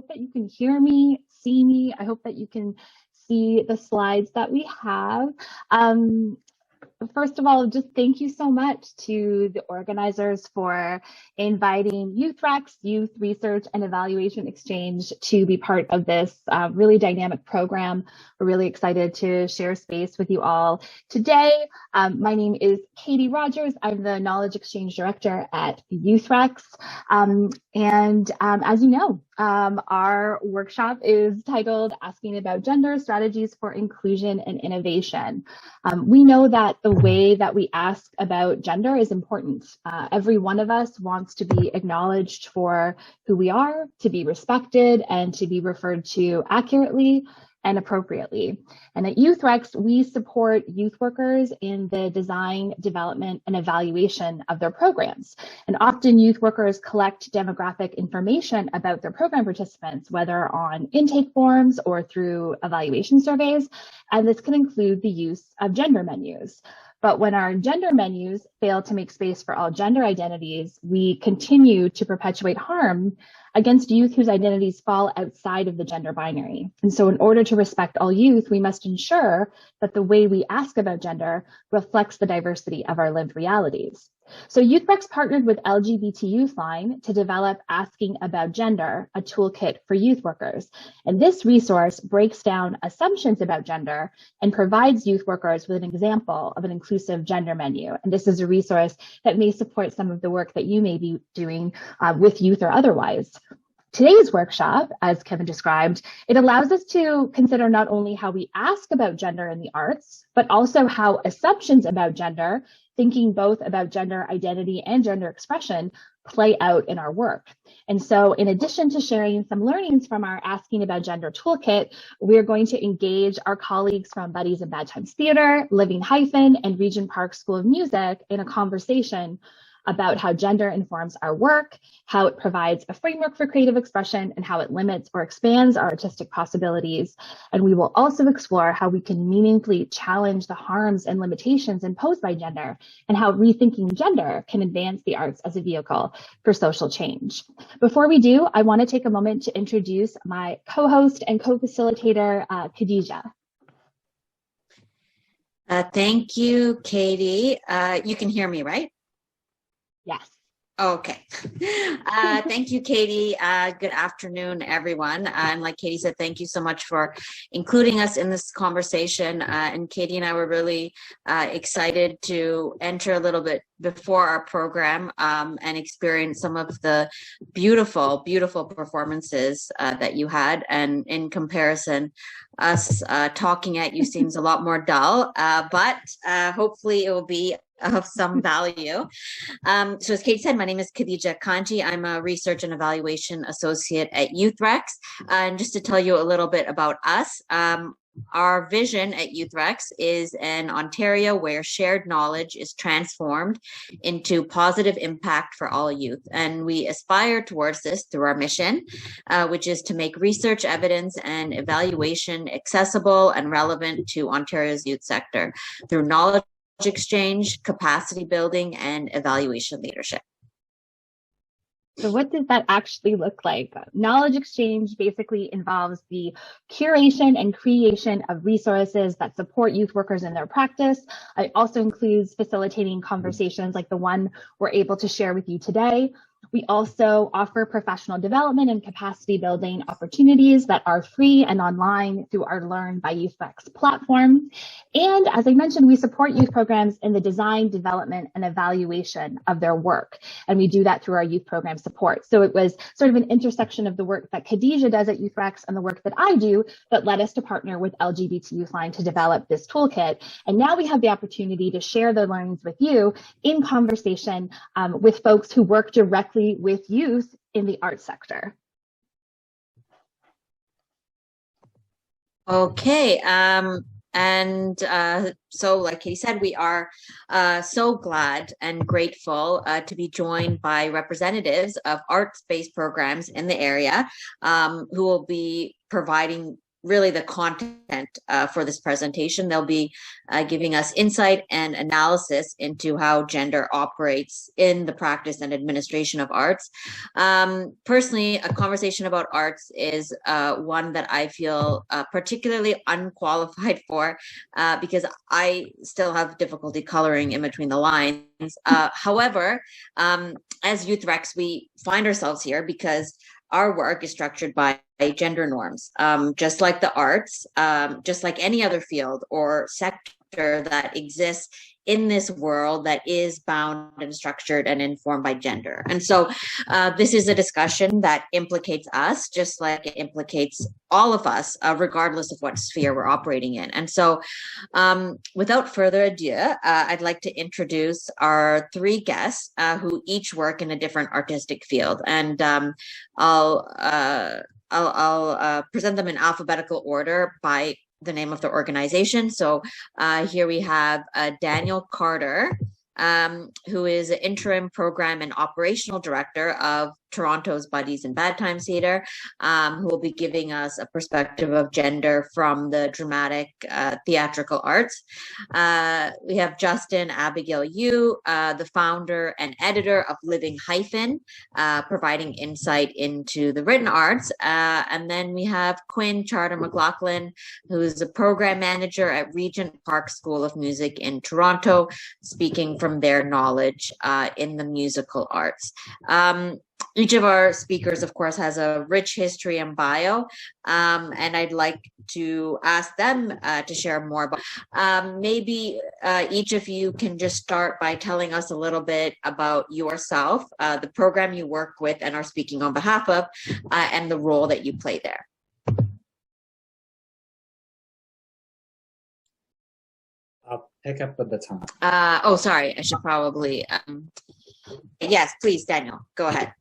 hope that you can hear me, see me. I hope that you can see the slides that we have. First of all, just thank you so much to the organizers for inviting YouthREX, Youth Research and Evaluation Exchange, to be part of this really dynamic program. We're really excited to share space with you all today. My name is Katie Rogers. I'm the Knowledge Exchange Director at YouthREX. As you know, our workshop is titled Asking About Gender, Strategies for Inclusion and Innovation. We know that the way that we ask about gender is important. Every one of us wants to be acknowledged for who we are, to be respected, and to be referred to accurately and appropriately. And at YouthREX, we support youth workers in the design, development, and evaluation of their programs. And often youth workers collect demographic information about their program participants, whether on intake forms or through evaluation surveys. And this can include the use of gender menus. But when our gender menus fail to make space for all gender identities, we continue to perpetuate harm against youth whose identities fall outside of the gender binary. And so in order to respect all youth, we must ensure that the way we ask about gender reflects the diversity of our lived realities. So YouthREX partnered with LGBT Youthline to develop Asking About Gender, a toolkit for youth workers. And this resource breaks down assumptions about gender and provides youth workers with an example of an inclusive gender menu. And this is a resource that may support some of the work that you may be doing with youth or otherwise. Today's workshop, as Kevin described, it allows us to consider not only how we ask about gender in the arts, but also how assumptions about gender, thinking both about gender identity and gender expression, play out in our work. And so in addition to sharing some learnings from our Asking About Gender toolkit, we're going to engage our colleagues from Buddies in Bad Times Theater, Living Hyphen, and Regent Park School of Music in a conversation about how gender informs our work, how it provides a framework for creative expression, and how it limits or expands our artistic possibilities. And we will also explore how we can meaningfully challenge the harms and limitations imposed by gender, and how rethinking gender can advance the arts as a vehicle for social change. Before we do, I want to take a moment to introduce my co-host and co-facilitator, Khadija. Thank you, Katie. You can hear me, right? Yes. Okay. Thank you, Katie. Good afternoon, everyone. And like Katie said, thank you so much for including us in this conversation. And Katie and I were really excited to enter a little bit before our program and experience some of the beautiful, beautiful performances that you had. And in comparison, us talking at you seems a lot more dull, but hopefully it will be of some value. So as Kate said, my name is Khadija Kanji. I'm a Research and Evaluation Associate at YouthREX. And just to tell you a little bit about us, our vision at YouthREX is an Ontario where shared knowledge is transformed into positive impact for all youth. And we aspire towards this through our mission, which is to make research, evidence, and evaluation accessible and relevant to Ontario's youth sector through knowledge exchange, capacity building, and evaluation leadership. So what does that actually look like? Knowledge exchange basically involves the curation and creation of resources that support youth workers in their practice. It also includes facilitating conversations like the one we're able to share with you today. We also offer professional development and capacity building opportunities that are free and online through our Learn by YouthREX platform. And as I mentioned, we support youth programs in the design, development, and evaluation of their work. And we do that through our youth program support. So it was sort of an intersection of the work that Khadija does at YouthREX and the work that I do that led us to partner with LGBT Youthline to develop this toolkit. And now we have the opportunity to share the learnings with you in conversation with folks who work directly with youth in the arts sector. Okay, so like Katie said, we are so glad and grateful to be joined by representatives of arts-based programs in the area who will be providing really the content for this presentation. They'll be giving us insight and analysis into how gender operates in the practice and administration of arts. Personally, a conversation about arts is one that I feel particularly unqualified for because I still have difficulty coloring in between the lines. However, as YouthREX, we find ourselves here because our work is structured by gender norms, just like the arts, just like any other field or sector that exists in this world that is bound and structured and informed by gender. And so this is a discussion that implicates us, just like it implicates all of us, regardless of what sphere we're operating in. And so without further ado, I'd like to introduce our three guests who each work in a different artistic field. And I'll present them in alphabetical order by the name of the organization. So here we have Daniel Carter, who is an interim program and operational director of Toronto's Buddies in Bad Times Theatre, who will be giving us a perspective of gender from the dramatic theatrical arts. We have Justin Abigail Yu, the founder and editor of Living Hyphen, providing insight into the written arts. And then we have Quinn Charter McLaughlin, who is a program manager at Regent Park School of Music in Toronto, speaking from their knowledge in the musical arts. Each of our speakers, of course, has a rich history and bio, and I'd like to ask them to share more about. Maybe each of you can just start by telling us a little bit about yourself, the program you work with and are speaking on behalf of, and the role that you play there. I'll pick up with the time. Oh, sorry, I should probably... Yes, please, Daniel, go ahead.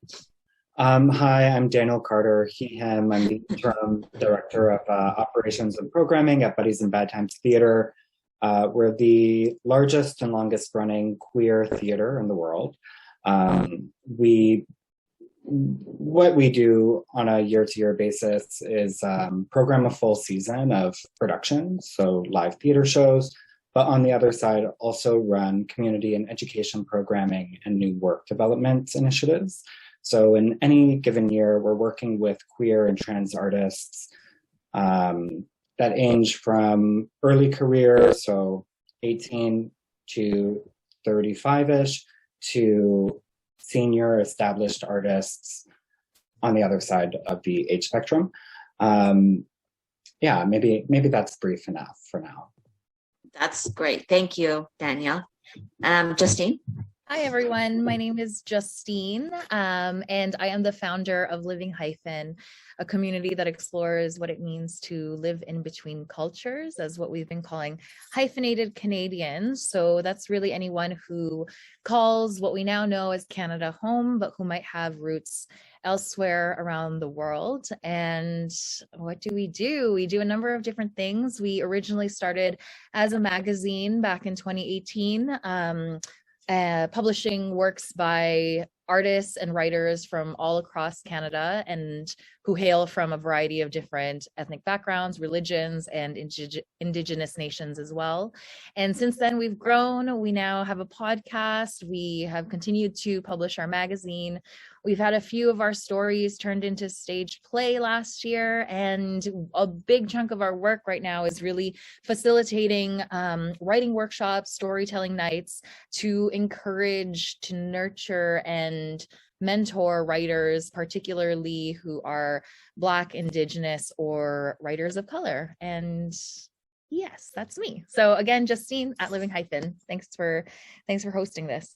Hi, I'm Daniel Carter, he, him. I'm the interim director of operations and programming at Buddies in Bad Times Theatre. We're the largest and longest running queer theatre in the world. What we do on a year-to-year basis is program a full season of productions, so live theatre shows, but on the other side, also run community and education programming and new work development initiatives. So in any given year, we're working with queer and trans artists that range from early career, so 18 to 35-ish, to senior established artists on the other side of the age spectrum. Yeah, maybe that's brief enough for now. That's great. Thank you, Danielle. Justine? Hi, everyone. My name is Justine, and I am the founder of Living Hyphen, a community that explores what it means to live in between cultures, as what we've been calling hyphenated Canadians. So that's really anyone who calls what we now know as Canada home, but who might have roots elsewhere around the world. And what do? We do a number of different things. We originally started as a magazine back in 2018, publishing works by artists and writers from all across Canada and who hail from a variety of different ethnic backgrounds, religions, and Indigenous nations as well. And since then, we've grown. We now have a podcast. We have continued to publish our magazine. We've had a few of our stories turned into stage play last year, and a big chunk of our work right now is really facilitating writing workshops, storytelling nights to encourage, to nurture, and mentor writers, particularly who are Black, Indigenous, or writers of color. And yes, that's me. So again, Justine at Living Hyphen. Thanks for hosting this.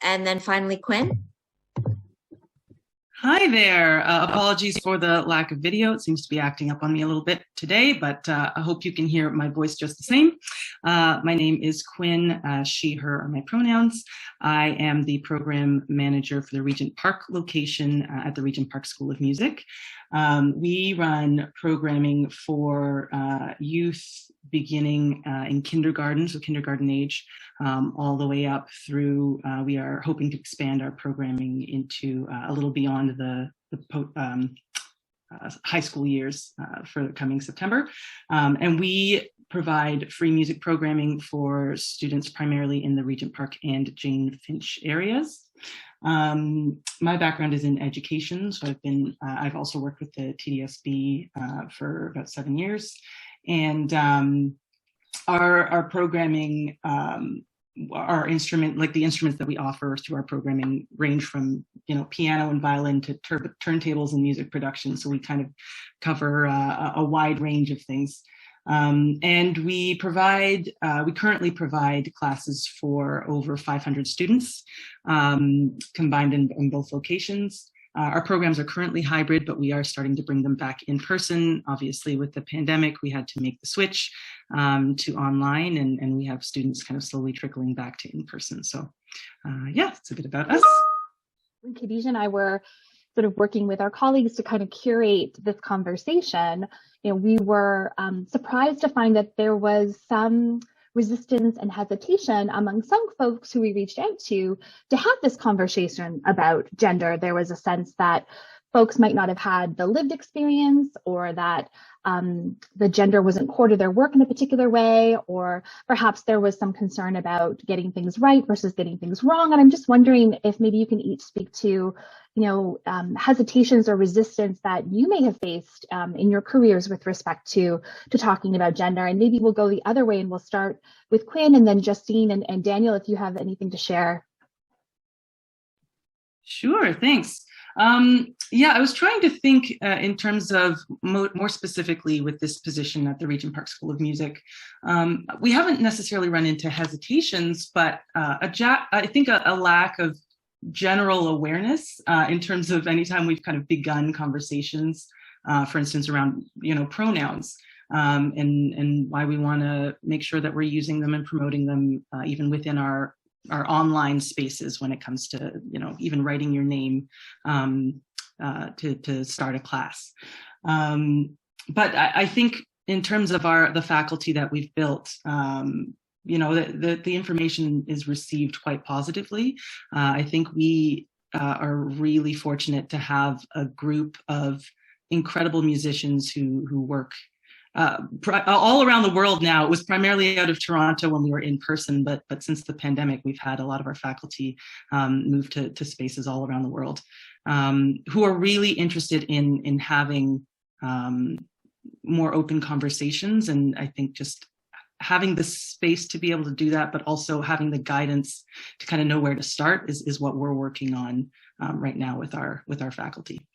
And then finally, Quinn. Hi there. Apologies for the lack of video. It seems to be acting up on me a little bit today, but I hope you can hear my voice just the same. My name is Quinn. She, her are my pronouns. I am the program manager for the Regent Park location at the Regent Park School of Music. We run programming for youth beginning in kindergarten, so kindergarten age, all the way up through, we are hoping to expand our programming into a little beyond the high school years for the coming September. And we provide free music programming for students primarily in the Regent Park and Jane Finch areas. My background is in education, so I've also worked with the TDSB for about 7 years, and our programming, our instrument, like the instruments that we offer through our programming, range from piano and violin to turntables and music production. So we kind of cover a wide range of things. And we currently provide classes for over 500 students, combined in both locations. Our programs are currently hybrid, but we are starting to bring them back in person. Obviously, with the pandemic, we had to make the switch to online, and we have students kind of slowly trickling back to in person. So yeah, it's a bit about us. When Khadija and I were sort of working with our colleagues to kind of curate this conversation, we were surprised to find that there was some resistance and hesitation among some folks who we reached out to have this conversation about gender. There was a sense that folks might not have had the lived experience, or that the gender wasn't core to their work in a particular way, or perhaps there was some concern about getting things right versus getting things wrong. And I'm just wondering if maybe you can each speak to hesitations or resistance that you may have faced in your careers with respect to talking about gender. And maybe we'll go the other way, and we'll start with Quinn, and then Justine and Daniel, if you have anything to share. Sure, thanks. Yeah, I was trying to think in terms of more specifically with this position at the Regent Park School of Music. We haven't necessarily run into hesitations, but I think a lack of general awareness in terms of anytime we've kind of begun conversations, for instance, around pronouns, and why we want to make sure that we're using them and promoting them even within our online spaces when it comes to even writing your name to start a class. But I think in terms of the faculty that we've built, the information is received quite positively. I think we are really fortunate to have a group of incredible musicians who work all around the world now. It was primarily out of Toronto when we were in person, but since the pandemic, we've had a lot of our faculty move to spaces all around the world, who are really interested in having more open conversations. And I think just having the space to be able to do that, but also having the guidance to kind of know where to start is what we're working on right now with our faculty.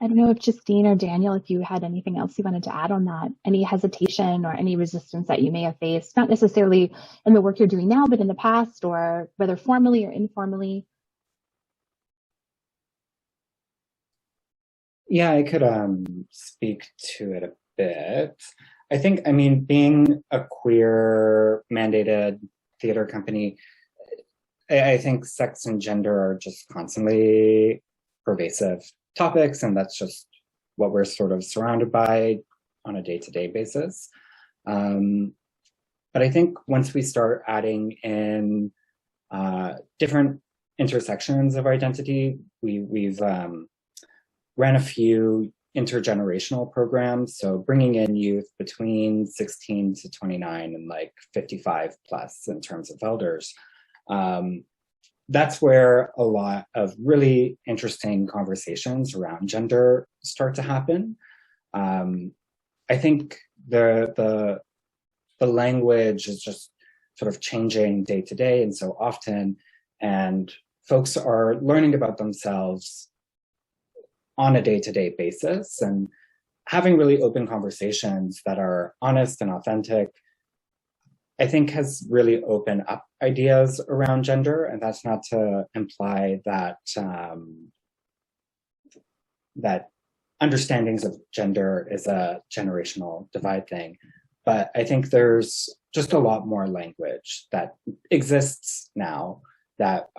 I don't know if Justine or Daniel, if you had anything else you wanted to add on that, any hesitation or any resistance that you may have faced, not necessarily in the work you're doing now, but in the past, or whether formally or informally. Yeah, I could speak to it a bit. I think, being a queer mandated theater company, I think sex and gender are just constantly pervasive topics, and that's just what we're sort of surrounded by on a day-to-day basis. But I think once we start adding in different intersections of identity, we've ran a few intergenerational programs, so bringing in youth between 16 to 29 and like 55 plus in terms of elders. That's where a lot of really interesting conversations around gender start to happen. I think the language is just sort of changing day to day, and so often, and folks are learning about themselves on a day-to-day basis, and having really open conversations that are honest and authentic, I think has really opened up ideas around gender. And that's not to imply that that understandings of gender is a generational divide thing. But I think there's just a lot more language that exists now that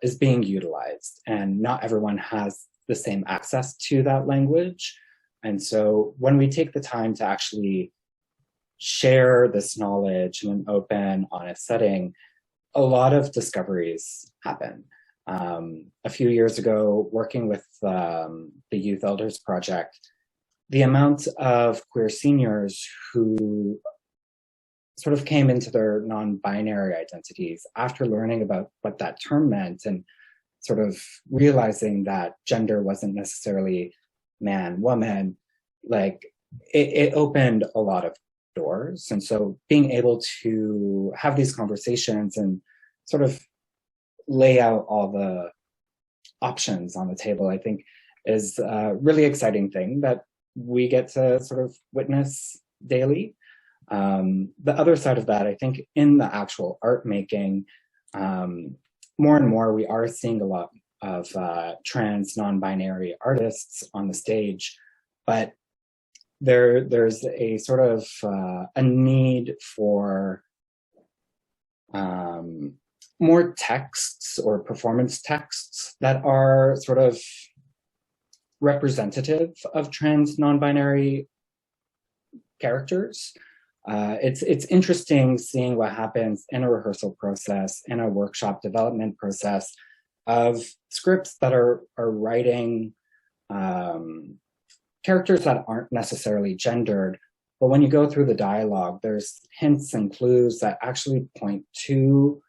is being utilized, and not everyone has the same access to that language. And so when we take the time to actually share this knowledge in an open, honest setting, a lot of discoveries happen. A few years ago, working with the Youth Elders Project, the amount of queer seniors who sort of came into their non-binary identities after learning about what that term meant and sort of realizing that gender wasn't necessarily man, woman, like it opened a lot of doors. And so being able to have these conversations and sort of lay out all the options on the table, I think is a really exciting thing that we get to sort of witness daily. The other side of that, I think in the actual art making, more and more we are seeing a lot of trans non-binary artists on the stage, but there's a sort of a need for more texts or performance texts that are sort of representative of trans non-binary characters. It's interesting seeing what happens in a rehearsal process, in a workshop development process of scripts that are writing characters that aren't necessarily gendered, but when you go through the dialogue, there's hints and clues that actually point to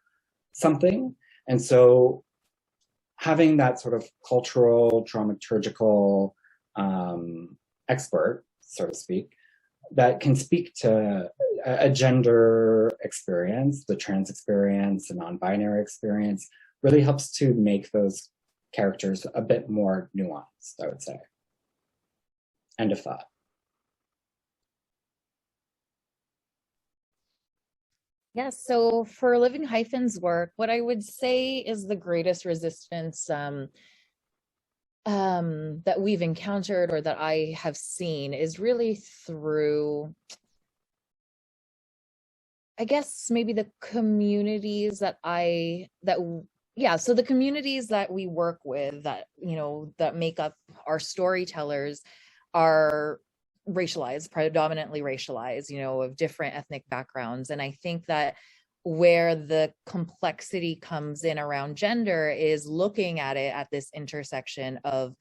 something. And so having that sort of cultural, dramaturgical expert, so to speak, that can speak to a gender experience, the trans experience, the non-binary experience, really helps to make those characters a bit more nuanced, I would say. End of thought. Yeah, so for Living Hyphen's work, what I would say is the greatest resistance that we've encountered or that I have seen is really through, I guess, maybe the communities so the communities that we work with that, that make up our storytellers are racialized, predominantly racialized, of different ethnic backgrounds. And I think that where the complexity comes in around gender is looking at it at this intersection of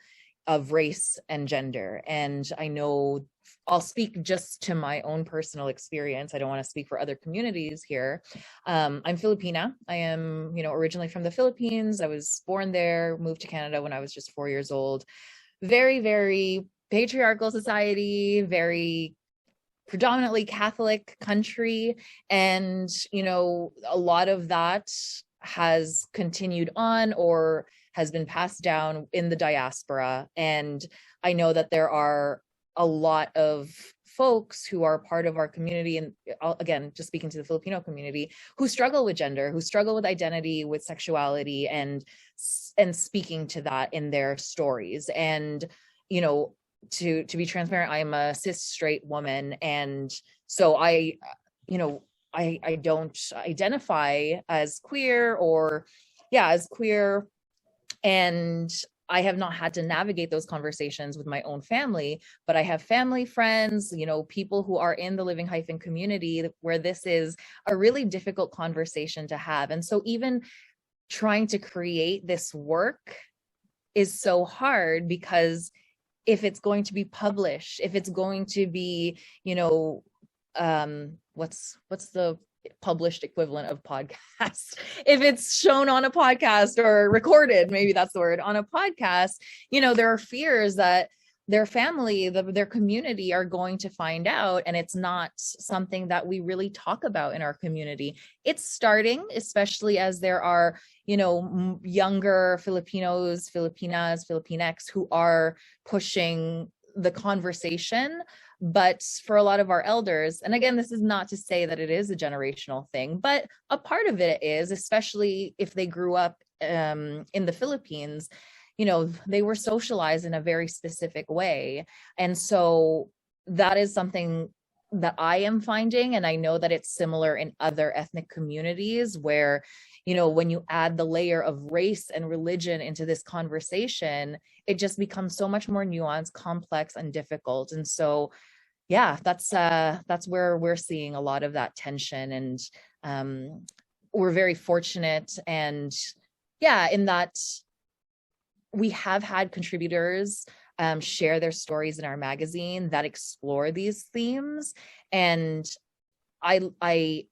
race and gender. And I know I'll speak just to my own personal experience. I don't want to speak for other communities here. I'm Filipina. I am, originally from the Philippines. I was born there, moved to Canada when I was just 4 years old. Very, very patriarchal society, very predominantly Catholic country. And, a lot of that has continued on or has been passed down in the diaspora. And I know that there are a lot of folks who are part of our community, and again, just speaking to the Filipino community, who struggle with gender, who struggle with identity, with sexuality, and speaking to that in their stories. And, to be transparent, I am a cis straight woman. And so I don't identify as queer as queer. And I have not had to navigate those conversations with my own family, but I have family, friends, people who are in the Living Hyphen community where this is a really difficult conversation to have. And so even trying to create this work is so hard, because if it's going to be published, if it's going to be, what's the published equivalent of podcast? If it's shown on a podcast or recorded, maybe that's the word, on a podcast, there are fears that their family, their community are going to find out. And it's not something that we really talk about in our community. It's starting, especially as there are, younger Filipinos, Filipinas, Filipinx who are pushing the conversation. But for a lot of our elders, and again, this is not to say that it is a generational thing, but a part of it is, especially if they grew up in the Philippines, they were socialized in a very specific way. And so that is something that I am finding. And I know that it's similar in other ethnic communities where, when you add the layer of race and religion into this conversation, it just becomes so much more nuanced, complex, and difficult. And so, yeah, that's where we're seeing a lot of that tension. And we're very fortunate and yeah, in that we have had contributors share their stories in our magazine that explore these themes, and I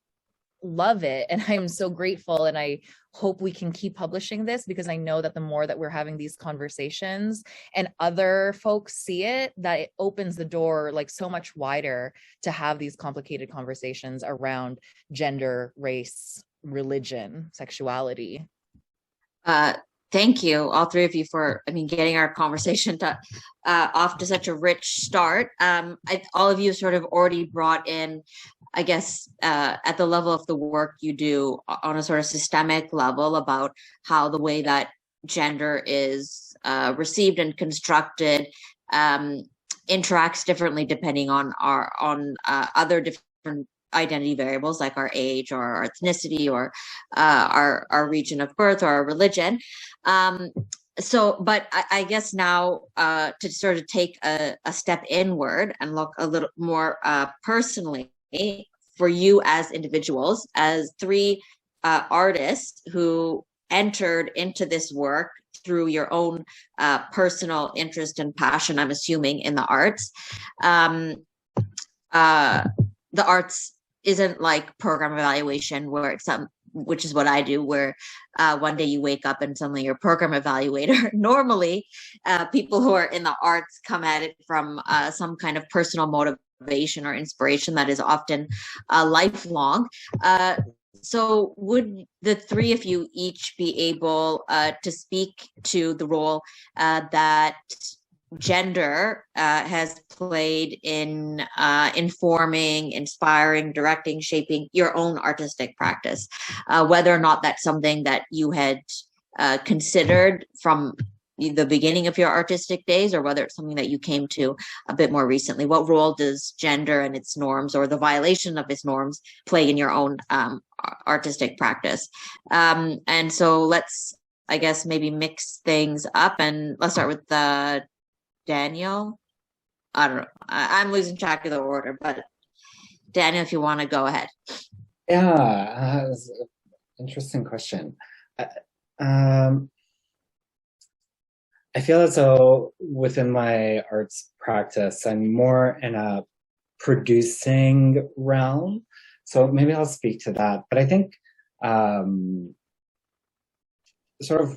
love it, and I'm so grateful, and I hope we can keep publishing this, because I know that the more that we're having these conversations and other folks see it, that it opens the door like so much wider to have these complicated conversations around gender, race, religion, sexuality. Thank you, all three of you, for getting our conversation off to such a rich start. All of you sort of already brought in, I guess, at the level of the work you do on a sort of systemic level, about how the way that gender is received and constructed interacts differently depending on other different identity variables, like our age or our ethnicity or our region of birth or our religion. But I guess now to sort of take a step inward and look a little more personally for you as individuals, as three artists who entered into this work through your own personal interest and passion, I'm assuming, in the arts. The arts isn't like program evaluation, where which is what I do, where one day you wake up and suddenly you're a program evaluator. Normally, people who are in the arts come at it from some kind of personal motivation or inspiration that is often lifelong. So would the three of you each be able to speak to the role that gender has played in informing, inspiring, directing, shaping your own artistic practice, whether or not that's something that you had considered from the beginning of your artistic days, or whether it's something that you came to a bit more recently? What role does gender and its norms, or the violation of its norms, play in your own artistic practice? And so let's, I guess, maybe mix things up, and let's start with Daniel. I don't know. I'm losing track of the order, but Daniel, if you want to go ahead. Yeah, it's an interesting question. I feel as though within my arts practice, I'm more in a producing realm. So maybe I'll speak to that. But I think sort of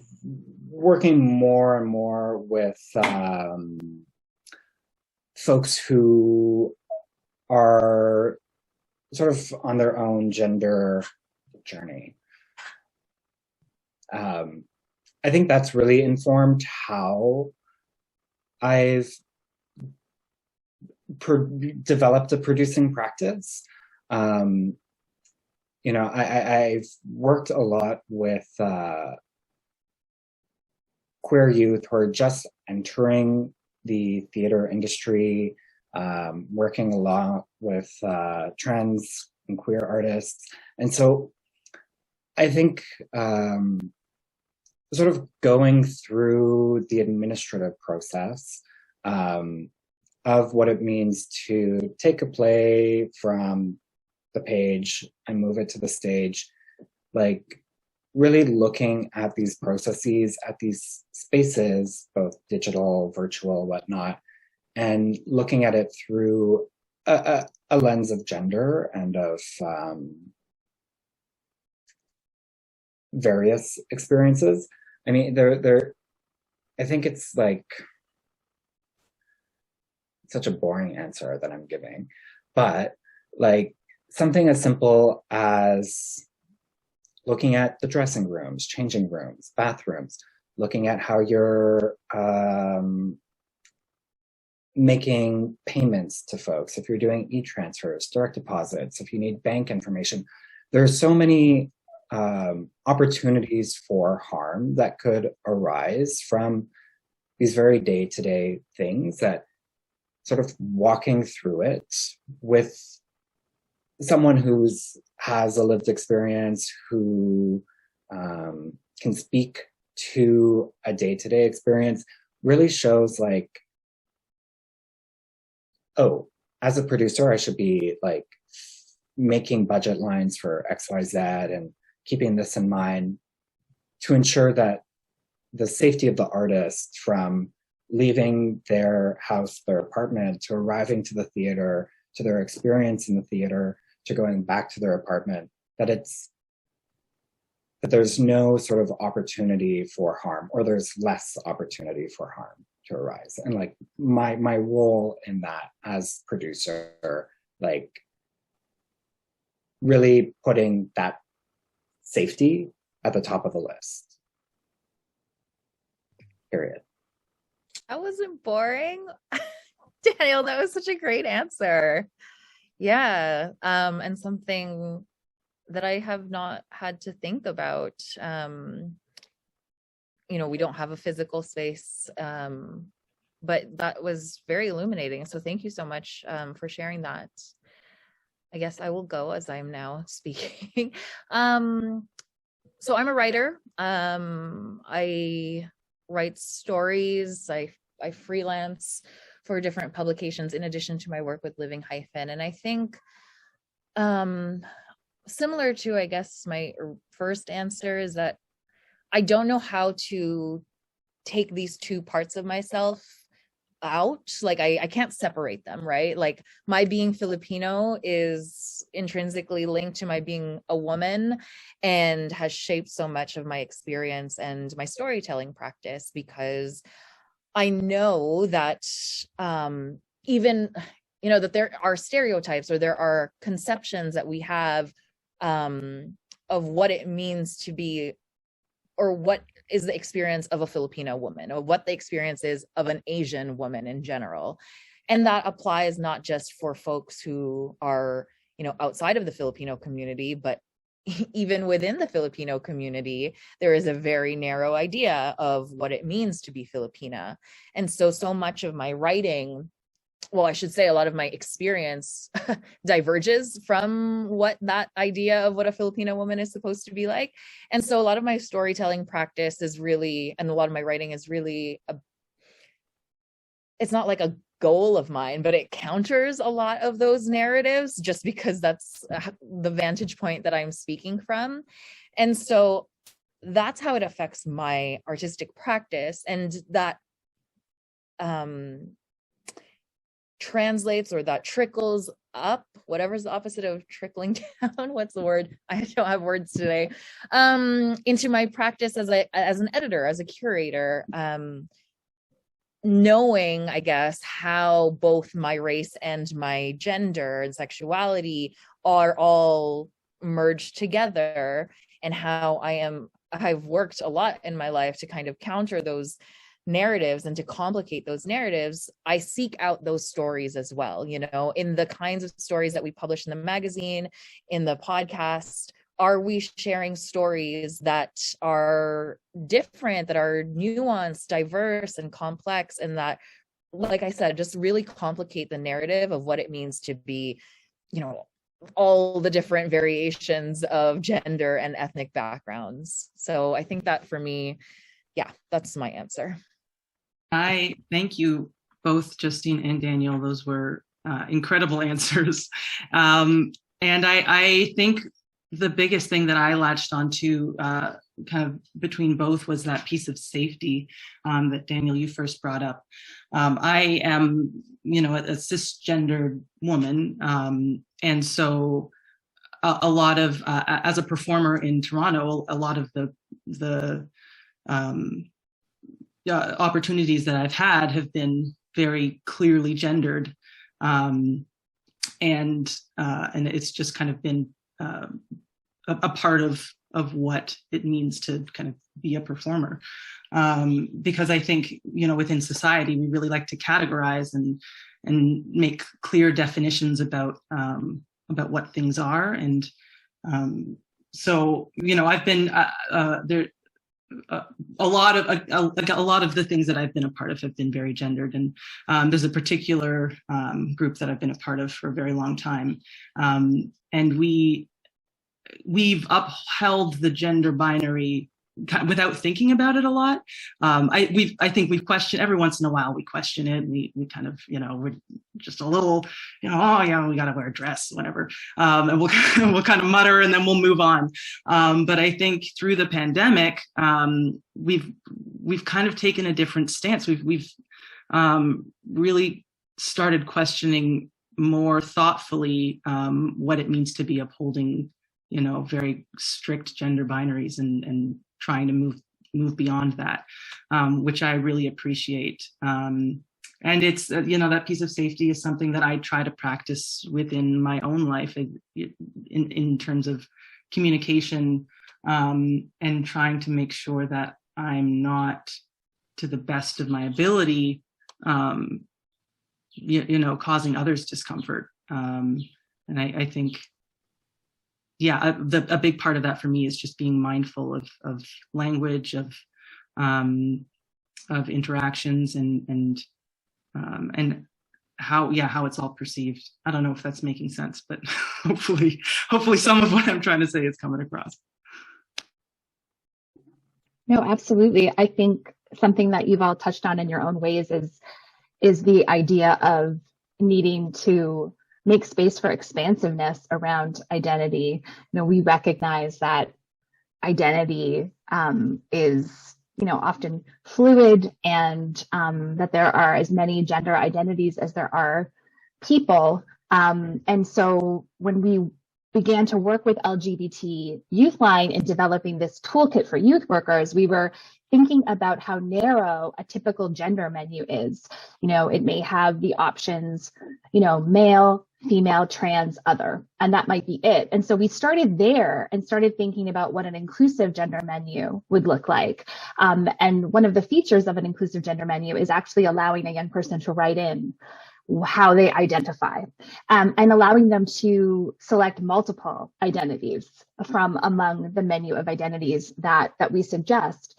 working more and more with folks who are sort of on their own gender journey. I think that's really informed how I've developed a producing practice. You know, I've worked a lot with queer youth who are just entering the theater industry, working a lot with trans and queer artists. And so I think sort of going through the administrative process of what it means to take a play from the page and move it to the stage, like really looking at these processes, at these spaces, both digital, virtual, whatnot, and looking at it through a lens of gender and of various experiences. I mean, I think it's like such a boring answer that I'm giving, but like something as simple as looking at the dressing rooms, changing rooms, bathrooms, looking at how you're making payments to folks, if you're doing e-transfers, direct deposits, if you need bank information. There's so many opportunities for harm that could arise from these very day-to-day things, that sort of walking through it with someone who has a lived experience, who can speak to a day-to-day experience, really shows like, oh, as a producer, I should be like making budget lines for XYZ and keeping this in mind. to ensure that the safety of the artist from leaving their house, their apartment, to arriving to the theater, to their experience in the theater, to going back to their apartment, that there's no sort of opportunity for harm, or there's less opportunity for harm to arise. And like my role in that as producer, like really putting that safety at the top of the list. Period. That wasn't boring. Daniel, that was such a great answer. Yeah. And something that I have not had to think about. You know, we don't have a physical space, but that was very illuminating. So thank you so much for sharing that. I guess I will go as I'm now speaking. So I'm a writer. I write stories. I freelance for different publications in addition to my work with Living Hyphen. And I think similar to, I guess, my first answer is that I don't know how to take these two parts of myself out. Like I can't separate them, right? Like my being Filipino is intrinsically linked to my being a woman and has shaped so much of my experience and my storytelling practice, because I know that even, you know, that there are stereotypes or there are conceptions that we have of what it means to be, or what is the experience of a Filipino woman, or what the experience is of an Asian woman in general. And that applies not just for folks who are, you know, outside of the Filipino community, but even within the Filipino community, there is a very narrow idea of what it means to be Filipina. And so much of my writing, well, I should say a lot of my experience diverges from what that idea of what a Filipino woman is supposed to be like. And so a lot of my storytelling practice is really, and a lot of my writing is really, it's not like a goal of mine, but it counters a lot of those narratives just because that's the vantage point that I'm speaking from. And so that's how it affects my artistic practice. And that translates, or that trickles up, whatever's the opposite of trickling down, what's the word? I don't have words today, into my practice as an editor, as a curator, knowing, I guess, how both my race and my gender and sexuality are all merged together, and how I've worked a lot in my life to kind of counter those narratives and to complicate those narratives. I seek out those stories as well, you know, in the kinds of stories that we publish in the magazine, in the podcast. Are we sharing stories that are different, that are nuanced, diverse, and complex, and that, like I said, just really complicate the narrative of what it means to be, you know, all the different variations of gender and ethnic backgrounds? So I think that for me, yeah, that's my answer. I thank you both, Justine and Daniel. Those were incredible answers. And I think the biggest thing that I latched onto kind of between both was that piece of safety that Daniel, you first brought up. I am, you know, a cisgendered woman. And so a lot of, as a performer in Toronto, a lot of the opportunities that I've had have been very clearly gendered. And it's just kind of been a part of what it means to kind of be a performer. Because I think, you know, within society, we really like to categorize and make clear definitions about what things are. And so, you know, I've been there. A lot of the things that I've been a part of have been very gendered, and there's a particular group that I've been a part of for a very long time, and we've upheld the gender binary without thinking about it a lot. I think we've questioned every once in a while. We question it. We kind of, we're just a little, oh yeah, we got to wear a dress, whatever. And we'll kind of mutter and then we'll move on. But I think through the pandemic, we've kind of taken a different stance. We've really started questioning more thoughtfully what it means to be upholding, very strict gender binaries and trying to move beyond that, which I really appreciate. And it's, that piece of safety is something that I try to practice within my own life in terms of communication, and trying to make sure that I'm not, to the best of my ability, causing others discomfort. And I think, a big part of that for me is just being mindful of language, of interactions, and how it's all perceived. I don't know if that's making sense, but hopefully some of what I'm trying to say is coming across. No, absolutely. I think something that you've all touched on in your own ways is the idea of needing to make space for expansiveness around identity. We recognize that identity is, often fluid, and that there are as many gender identities as there are people. And so when we began to work with LGBT Youthline in developing this toolkit for youth workers, we were thinking about how narrow a typical gender menu is. It may have the options, male, female, trans, other, and that might be it. And so we started there and started thinking about what an inclusive gender menu would look like. And one of the features of an inclusive gender menu is actually allowing a young person to write in how they identify, and allowing them to select multiple identities from among the menu of identities that we suggest.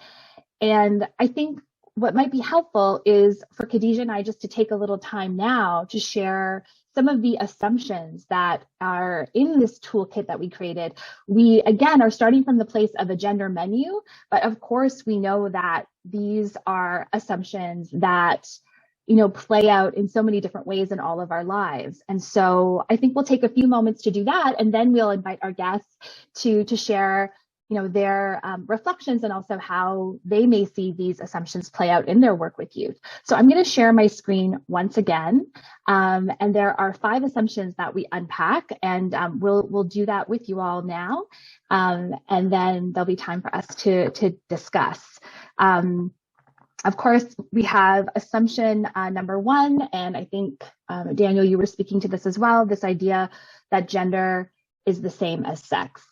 And I think what might be helpful is for Khadija and I just to take a little time now to share some of the assumptions that are in this toolkit that we created. We, again, are starting from the place of a gender menu, but of course we know that these are assumptions that play out in so many different ways in all of our lives. And so I think we'll take a few moments to do that, and then we'll invite our guests to share their reflections and also how they may see these assumptions play out in their work with youth. So I'm going to share my screen once again, and there are 5 assumptions that we unpack, and we'll do that with you all now, and then there'll be time for us to discuss. Of course, we have assumption number 1, and I think, Daniel, you were speaking to this as well, this idea that gender is the same as sex.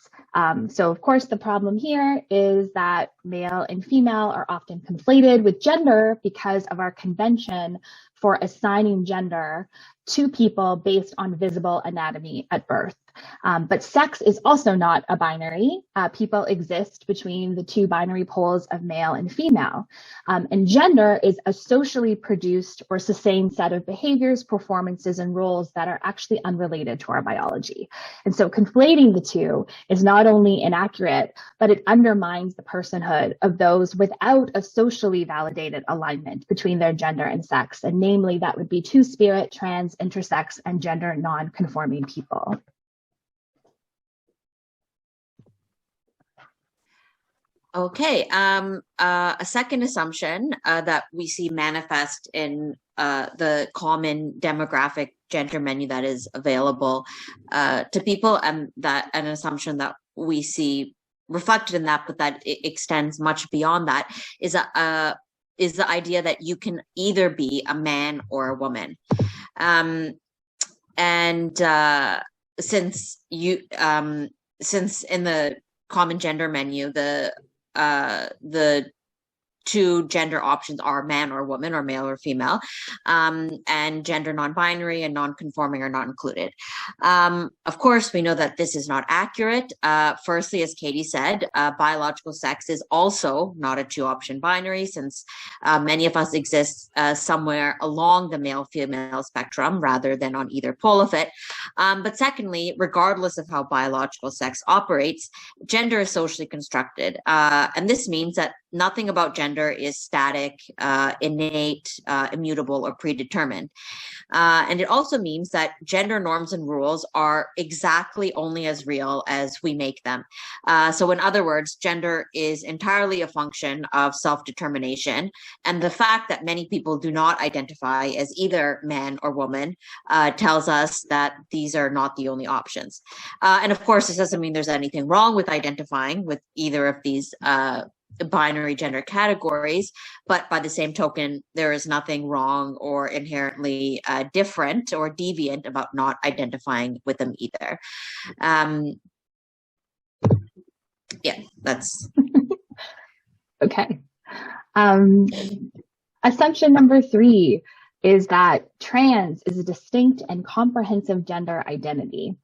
So of course, the problem here is that male and female are often conflated with gender because of our convention for assigning gender to people based on visible anatomy at birth. But sex is also not a binary. People exist between the 2 binary poles of male and female. And gender is a socially produced or sustained set of behaviors, performances, and roles that are actually unrelated to our biology. And so conflating the 2 is not only inaccurate, but it undermines the personhood of those without a socially validated alignment between their gender and sex. And namely, that would be two-spirit, trans, intersex, and gender non-conforming people. Okay, a second assumption that we see manifest in the common demographic gender menu that is available to people, and that an assumption that we see reflected in that, but that it extends much beyond that, is the idea that you can either be a man or a woman. Since in the common gender menu, the two gender options are man or woman, or male or female, and gender non-binary and non-conforming are not included. Of course, we know that this is not accurate. Firstly, as Katie said, biological sex is also not a two-option binary, since many of us exist somewhere along the male-female spectrum rather than on either pole of it. But secondly, regardless of how biological sex operates, gender is socially constructed. And this means that nothing about gender is static, innate, immutable, or predetermined. And it also means that gender norms and rules are exactly only as real as we make them. So in other words, gender is entirely a function of self-determination. And the fact that many people do not identify as either man or woman tells us that these are not the only options. And of course, this doesn't mean there's anything wrong with identifying with either of these binary gender categories, but by the same token, there is nothing wrong or inherently different or deviant about not identifying with them either. Yeah, that's okay. Assumption number 3 is that trans is a distinct and comprehensive gender identity.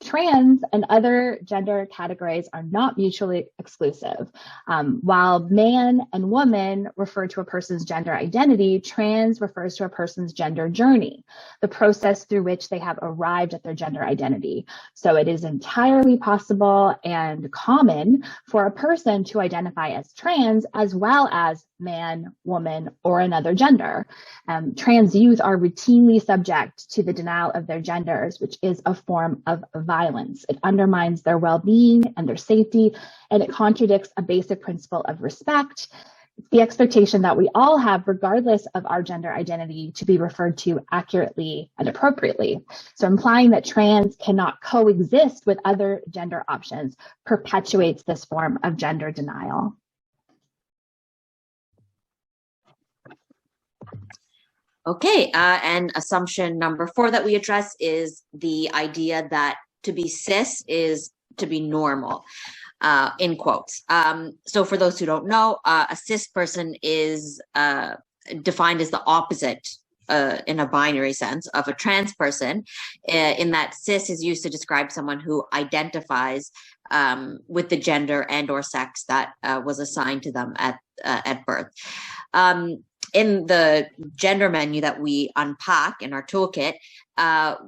Trans and other gender categories are not mutually exclusive. While man and woman refer to a person's gender identity, trans refers to a person's gender journey, the process through which they have arrived at their gender identity. So it is entirely possible and common for a person to identify as trans as well as man, woman, or another gender. Trans youth are routinely subject to the denial of their genders, which is a form of violence. It undermines their well-being and their safety, and it contradicts a basic principle of respect. It's the expectation that we all have, regardless of our gender identity, to be referred to accurately and appropriately. So implying that trans cannot coexist with other gender options perpetuates this form of gender denial. okay. And assumption number 4 that we address is the idea that to be cis is to be normal, in quotes. So for those who don't know, a cis person is defined as the opposite in a binary sense of a trans person, in that cis is used to describe someone who identifies with the gender and or sex that was assigned to them at birth. In the gender menu that we unpack in our toolkit, that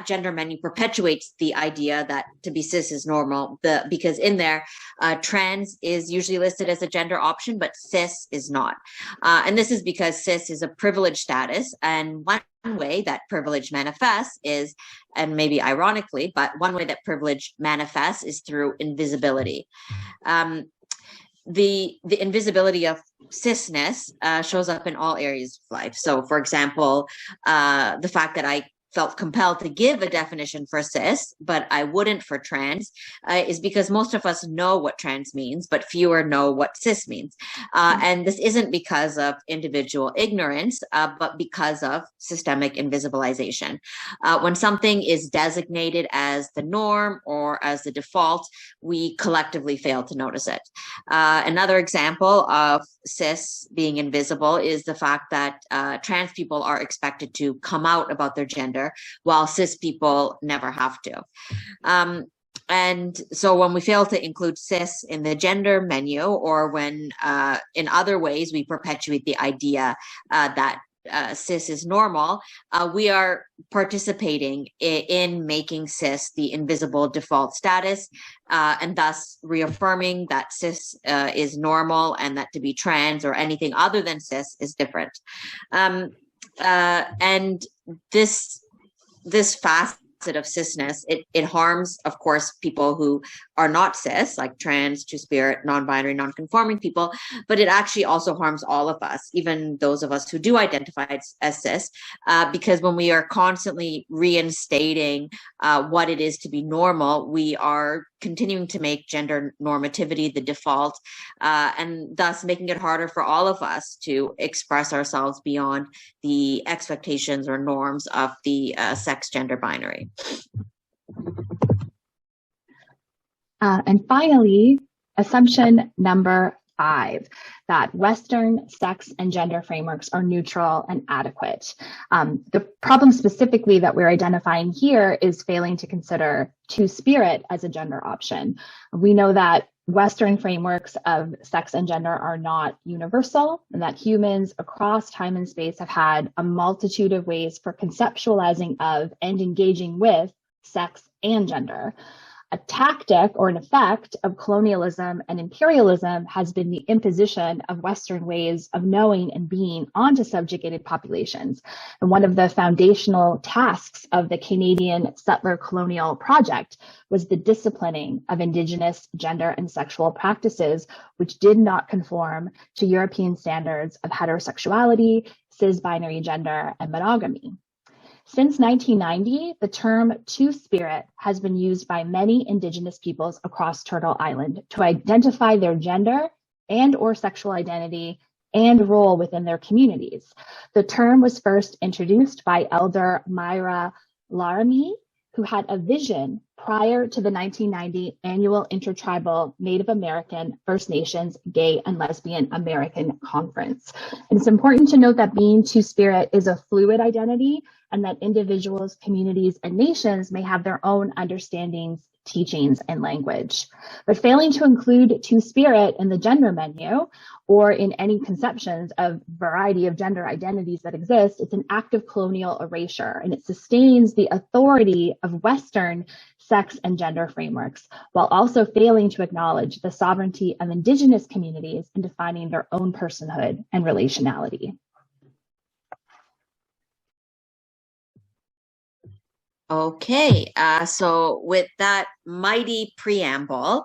gender menu perpetuates the idea that to be cis is normal, because in there, trans is usually listed as a gender option, but cis is not. And this is because cis is a privileged status, and one way that privilege manifests is, and maybe ironically, but one way that privilege manifests is through invisibility. The invisibility of cisness shows up in all areas of life. So, for example, the fact that I felt compelled to give a definition for cis, but I wouldn't for trans, is because most of us know what trans means, but fewer know what cis means. And this isn't because of individual ignorance, but because of systemic invisibilization. When something is designated as the norm or as the default, we collectively fail to notice it. Another example of cis being invisible is the fact that trans people are expected to come out about their gender, while cis people never have to. And so when we fail to include cis in the gender menu, or when in other ways we perpetuate the idea that cis is normal, we are participating in making cis the invisible default status, and thus reaffirming that cis is normal and that to be trans or anything other than cis is different. And this facet of cisness, it harms, of course, people who are not cis, like trans, two-spirit, non-binary, non-conforming people, but it actually also harms all of us, even those of us who do identify as cis, because when we are constantly reinstating what it is to be normal, we are continuing to make gender normativity the default, and thus making it harder for all of us to express ourselves beyond the expectations or norms of the sex gender binary. And finally, Assumption number 5, that Western sex and gender frameworks are neutral and adequate. The problem specifically that we're identifying here is failing to consider two-spirit as a gender option. We know that Western frameworks of sex and gender are not universal, and that humans across time and space have had a multitude of ways for conceptualizing of and engaging with sex and gender. A tactic or an effect of colonialism and imperialism has been the imposition of Western ways of knowing and being onto subjugated populations. And one of the foundational tasks of the Canadian settler colonial project was the disciplining of Indigenous gender and sexual practices, which did not conform to European standards of heterosexuality, cis-binary gender, and monogamy. Since 1990, the term two-spirit has been used by many Indigenous peoples across Turtle Island to identify their gender and or sexual identity and role within their communities. The term was first introduced by Elder Myra Laramie, who had a vision prior to the 1990 annual Intertribal Native American First Nations Gay and Lesbian American Conference. And it's important to note that being two-spirit is a fluid identity, and that individuals, communities, and nations may have their own understandings, teachings, and language. But failing to include two-spirit in the gender menu or in any conceptions of variety of gender identities that exist, it's an act of colonial erasure, and it sustains the authority of Western sex and gender frameworks, while also failing to acknowledge the sovereignty of Indigenous communities in defining their own personhood and relationality. Okay, so with that mighty preamble,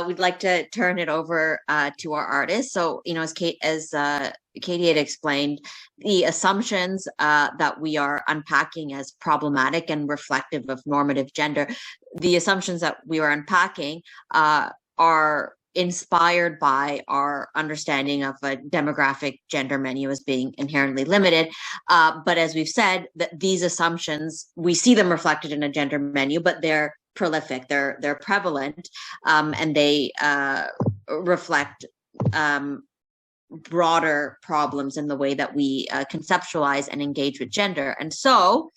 we'd like to turn it over to our artist. So, you know, as Katie had explained, the assumptions that we are unpacking as problematic and reflective of normative gender, the assumptions that we are unpacking are inspired by our understanding of a demographic gender menu as being inherently limited. But as we've said, that these assumptions, we see them reflected in a gender menu, but they're prolific, they're prevalent, and they reflect broader problems in the way that we conceptualize and engage with gender. And so,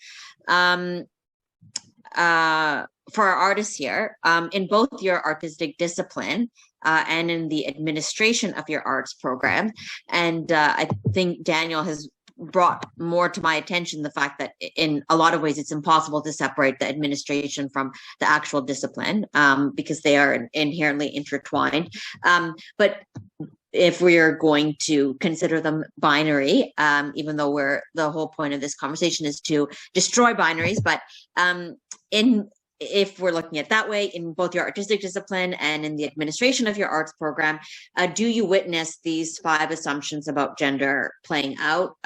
for our artists here, in both your artistic discipline and in the administration of your arts program, and I think Daniel has brought more to my attention the fact that in a lot of ways it's impossible to separate the administration from the actual discipline because they are inherently intertwined. But if we are going to consider them binary, even though the whole point of this conversation is to destroy binaries, but if we're looking at that way, in both your artistic discipline and in the administration of your arts program, do you witness these 5 assumptions about gender playing out?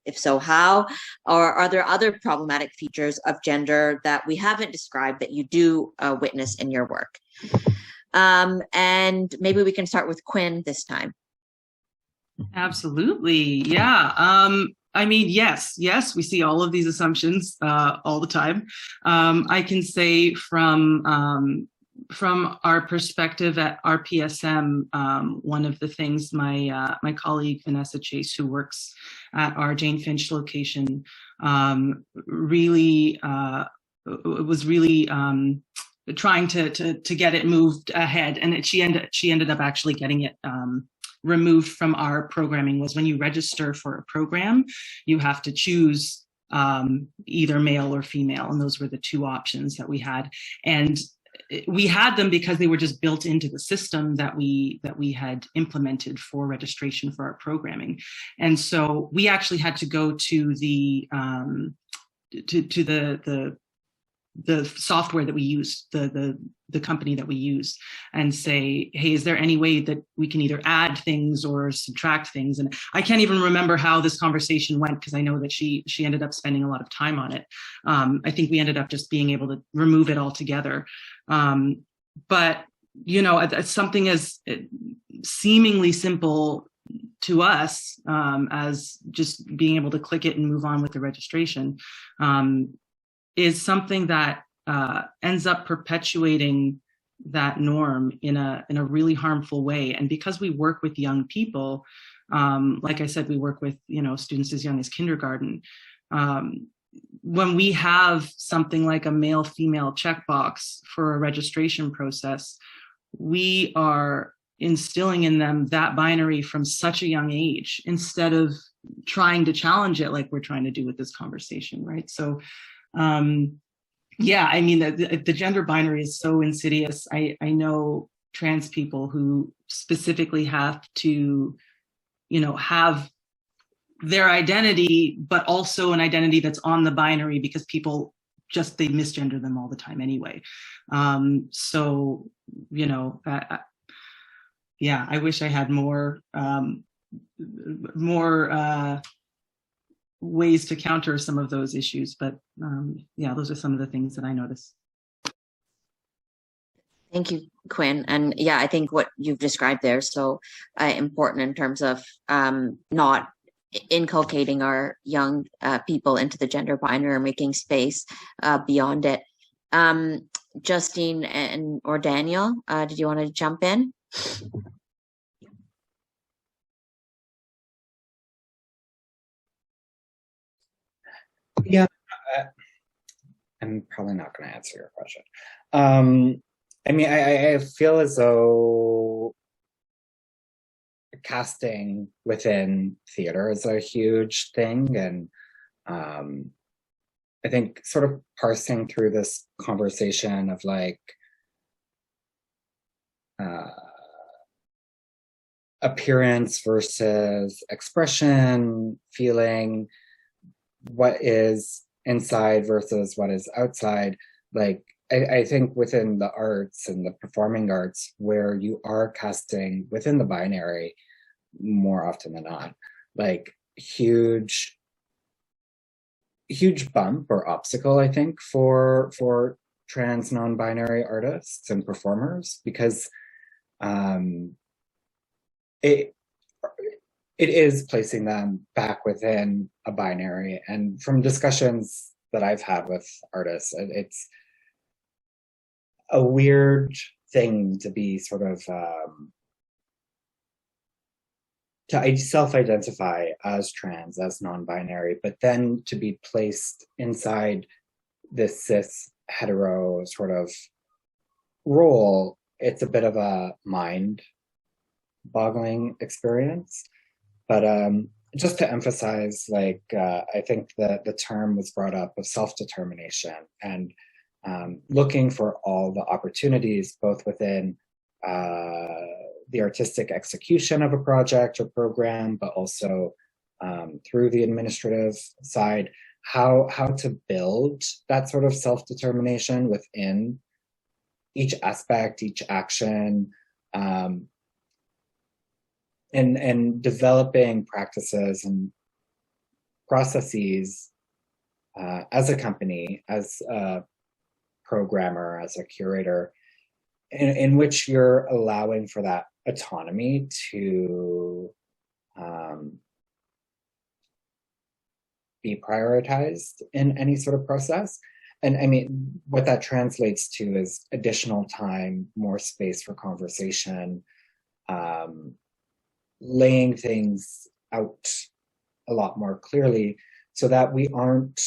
If so, how? Or are there other problematic features of gender that we haven't described that you do witness in your work? And maybe we can start with Quinn this time. Absolutely. Yeah. I mean, yes, we see all of these assumptions all the time. I can say from our perspective at RPSM, one of the things my colleague Vanessa Chase, who works at our Jane Finch location, really was really trying to get it moved ahead, and she ended up actually getting it removed from our programming. Was when you register for a program, you have to choose either male or female, and those were the 2 options that we had. And we had them because they were just built into the system that we had implemented for registration for our programming. And so we actually had to go to the the software that we use, the company that we use, and say, hey, is there any way that we can either add things or subtract things? And I can't even remember how this conversation went, because I know that she ended up spending a lot of time on it. I think we ended up just being able to remove it altogether. But, you know, it's something as seemingly simple to us as just being able to click it and move on with the registration, is something that ends up perpetuating that norm in a really harmful way. And because we work with young people, like I said, we work with, students as young as kindergarten. When we have something like a male-female checkbox for a registration process, we are instilling in them that binary from such a young age instead of trying to challenge it like we're trying to do with this conversation, right? So, yeah, I mean, the gender binary is so insidious. I know trans people who specifically have to, have their identity, but also an identity that's on the binary because people they misgender them all the time anyway. So, yeah, I wish I had more ways to counter some of those issues, but yeah, those are some of the things that I notice. Thank you, Quinn. And yeah, I think what you've described there is so important in terms of not inculcating our young people into the gender binary, or making space beyond it. Justine or Daniel, did you want to jump in? Yeah, I'm probably not going to answer your question. I mean, I feel as though casting within theater is a huge thing. And I think sort of parsing through this conversation of like appearance versus expression, feeling, what is inside versus what is outside. Like, I think within the arts and the performing arts, where you are casting within the binary more often than not, like huge bump or obstacle, I think, for trans non-binary artists and performers, because it is placing them back within a binary. And from discussions that I've had with artists, it's a weird thing to be sort of to self-identify as trans, as non-binary, but then to be placed inside this cis hetero sort of role. It's a bit of a mind-boggling experience. But just to emphasize, like, I think that the term was brought up of self-determination, and looking for all the opportunities, both within the artistic execution of a project or program, but also through the administrative side, how to build that sort of self-determination within each aspect, each action, and developing practices and processes as a company, as a programmer, as a curator, in which you're allowing for that autonomy to be prioritized in any sort of process. And I mean, what that translates to is additional time, more space for conversation, laying things out a lot more clearly, so that we aren't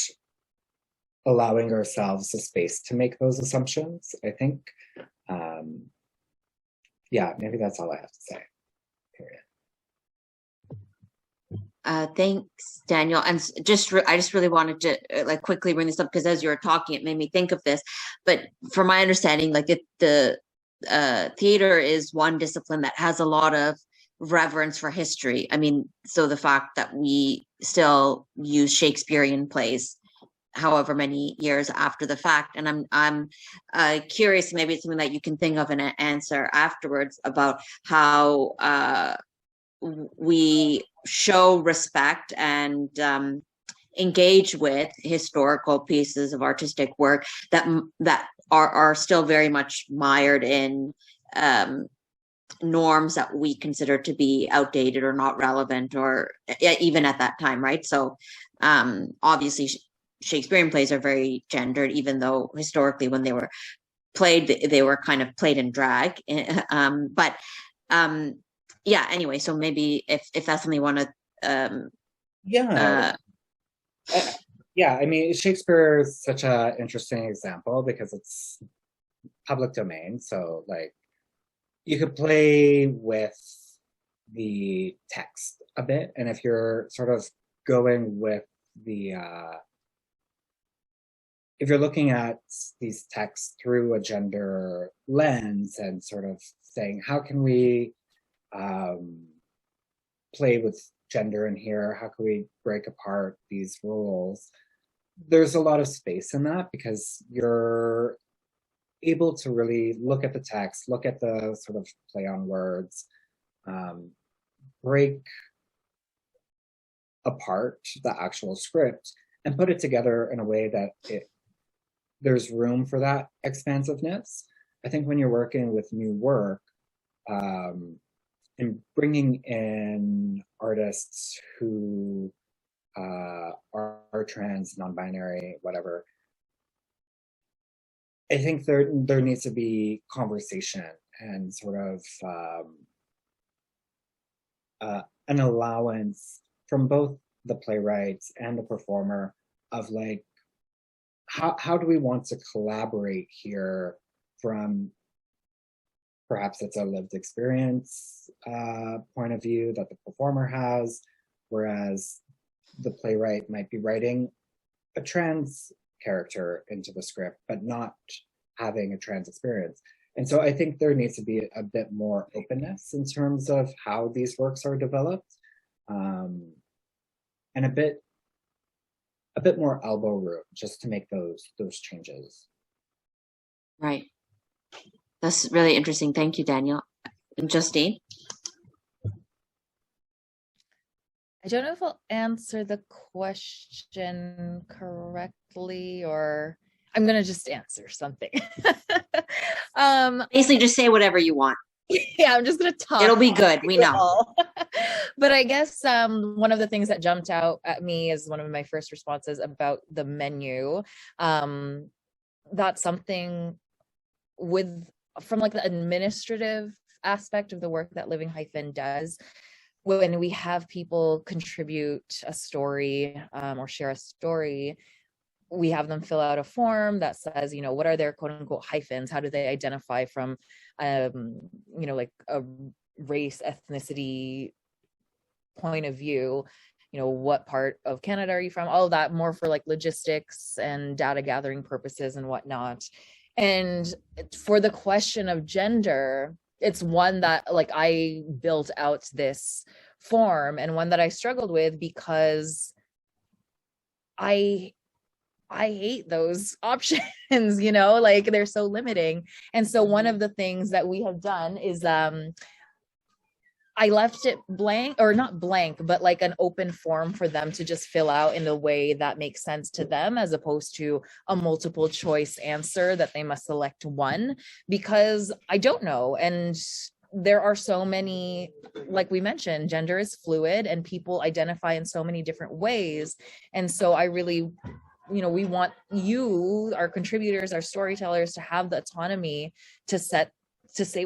allowing ourselves the space to make those assumptions, I think. Yeah, maybe that's all I have to say, period. Thanks, Daniel. And I just really wanted to like quickly bring this up, because as you were talking, it made me think of this. But from my understanding, like the theater is one discipline that has a lot of reverence for history. I mean, so the fact that we still use Shakespearean plays however many years after the fact, and I'm curious, maybe it's something that you can think of and answer afterwards, about how we show respect and engage with historical pieces of artistic work that are still very much mired in norms that we consider to be outdated or not relevant, or even at that time, right? So obviously Shakespearean plays are very gendered, even though historically when they were they were kind of played in drag. Yeah, anyway, so maybe if that's something you want to yeah, I mean, Shakespeare is such an interesting example because it's public domain. So like you could play with the text a bit. And if you're sort of going with the, if you're looking at these texts through a gender lens and sort of saying, how can we play with gender in here? How can we break apart these rules? There's a lot of space in that because you're able to really look at the text, look at the sort of play on words, break apart the actual script and put it together in a way that there's room for that expansiveness. I think when you're working with new work and bringing in artists who are trans, non-binary, whatever, I think there needs to be conversation and sort of an allowance from both the playwrights and the performer of like, how do we want to collaborate here from perhaps it's a lived experience point of view that the performer has, whereas the playwright might be writing a trans character into the script, but not having a trans experience. And so I think there needs to be a bit more openness in terms of how these works are developed, and a bit more elbow room just to make those changes. Right. That's really interesting. Thank you, Daniel. And Justine? I don't know if I'll answer the question correctly, or I'm going to just answer something. Basically, just say whatever you want. Yeah, I'm just going to talk. It'll be good. We know. But I guess one of the things that jumped out at me is one of my first responses about the menu. That's something from like the administrative aspect of the work that Living Hyphen does. When we have people contribute a story or share a story, we have them fill out a form that says, what are their quote unquote hyphens? How do they identify from, like a race, ethnicity point of view? What part of Canada are you from? All of that, more for like logistics and data gathering purposes and whatnot. And for the question of gender, it's one that like I built out this form, and one that I struggled with because I hate those options, like they're so limiting. And so one of the things that we have done is I left it blank, or not blank, but like an open form for them to just fill out in a way that makes sense to them, as opposed to a multiple choice answer that they must select one, because I don't know. And there are so many, like we mentioned, gender is fluid and people identify in so many different ways. And so I really, we want you, our contributors, our storytellers, to have the autonomy to say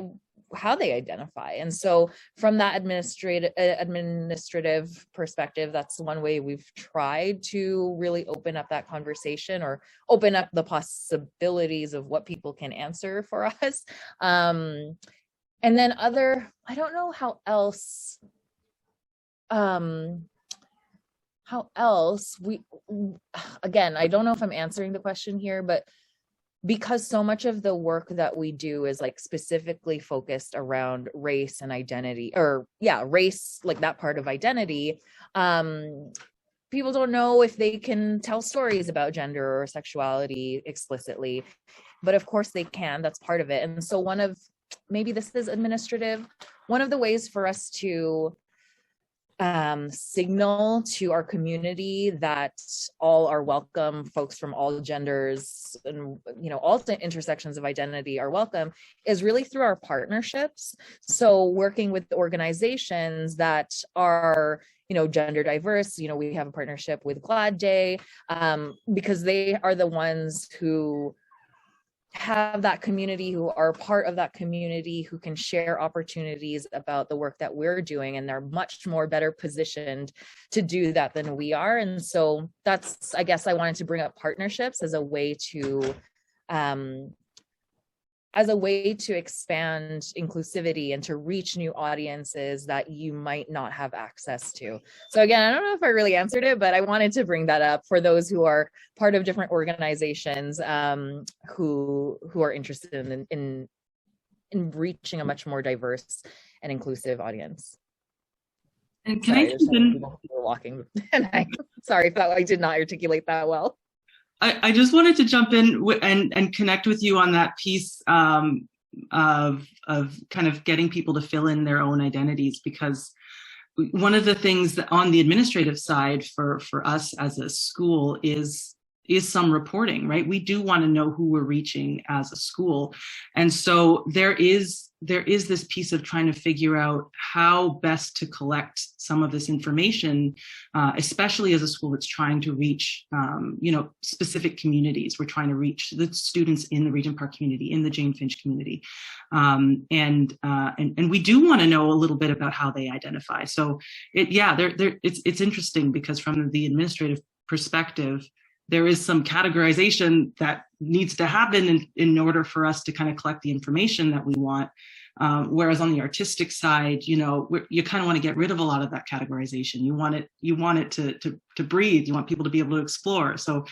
how they identify. And so from that administrative perspective, that's one way we've tried to really open up that conversation, or open up the possibilities of what people can answer for us. And then I don't know how else again, I don't know if I'm answering the question here, but because so much of the work that we do is like specifically focused around race and identity, or race, like that part of identity, people don't know if they can tell stories about gender or sexuality explicitly, but of course they can. That's part of it. And so maybe this is administrative, one of the ways for us to signal to our community that all are welcome, folks from all genders and all the intersections of identity are welcome, is really through our partnerships. So working with organizations that are gender diverse, we have a partnership with Glad Day, because they are the ones who have that community, who are part of that community, who can share opportunities about the work that we're doing, and they're much more better positioned to do that than we are. And so that's, I guess I wanted to bring up partnerships as a way to expand inclusivity and to reach new audiences that you might not have access to. So again, I don't know if I really answered it, but I wanted to bring that up for those who are part of different organizations who are interested in reaching a much more diverse and inclusive audience. And can I jump in? People who are walking, and sorry if I did not articulate that well. I just wanted to jump in and connect with you on that piece of kind of getting people to fill in their own identities, because one of the things that on the administrative side for us as a school is some reporting, right? We do want to know who we're reaching as a school. And so there is this piece of trying to figure out how best to collect some of this information, especially as a school that's trying to reach, specific communities. We're trying to reach the students in the Regent Park community, in the Jane Finch community. And we do want to know a little bit about how they identify. So it's interesting, because from the administrative perspective, there is some categorization that needs to happen in order for us to kind of collect the information that we want. Whereas on the artistic side, you kind of want to get rid of a lot of that categorization. You want it to breathe. You want people to be able to explore. So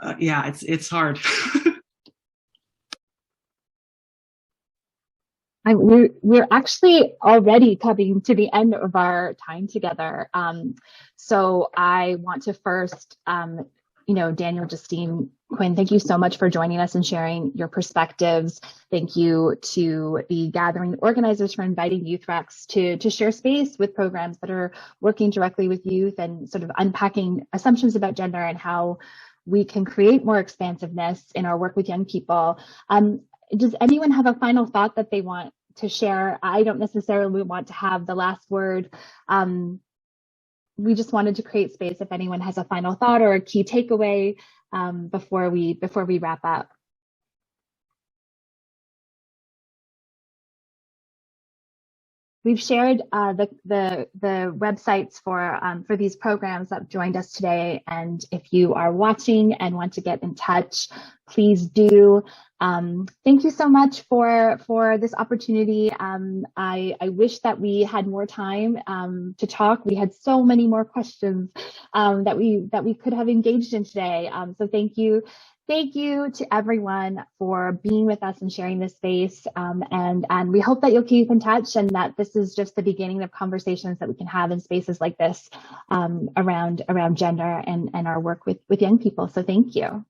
it's hard. We're actually already coming to the end of our time together. So I want to first, Daniel, Justine, Quinn, thank you so much for joining us and sharing your perspectives. Thank you to the gathering organizers for inviting YouthREX to share space with programs that are working directly with youth and sort of unpacking assumptions about gender and how we can create more expansiveness in our work with young people. Does anyone have a final thought that they want to share? I don't necessarily want to have the last word. We just wanted to create space if anyone has a final thought or a key takeaway before we wrap up. We've shared the websites for these programs that joined us today, and if you are watching and want to get in touch, please do. Thank you so much for this opportunity. I wish that we had more time to talk. We had so many more questions that we could have engaged in today. So thank you. Thank you to everyone for being with us and sharing this space. And we hope that you'll keep in touch and that this is just the beginning of conversations that we can have in spaces like this around gender and our work with young people. So thank you.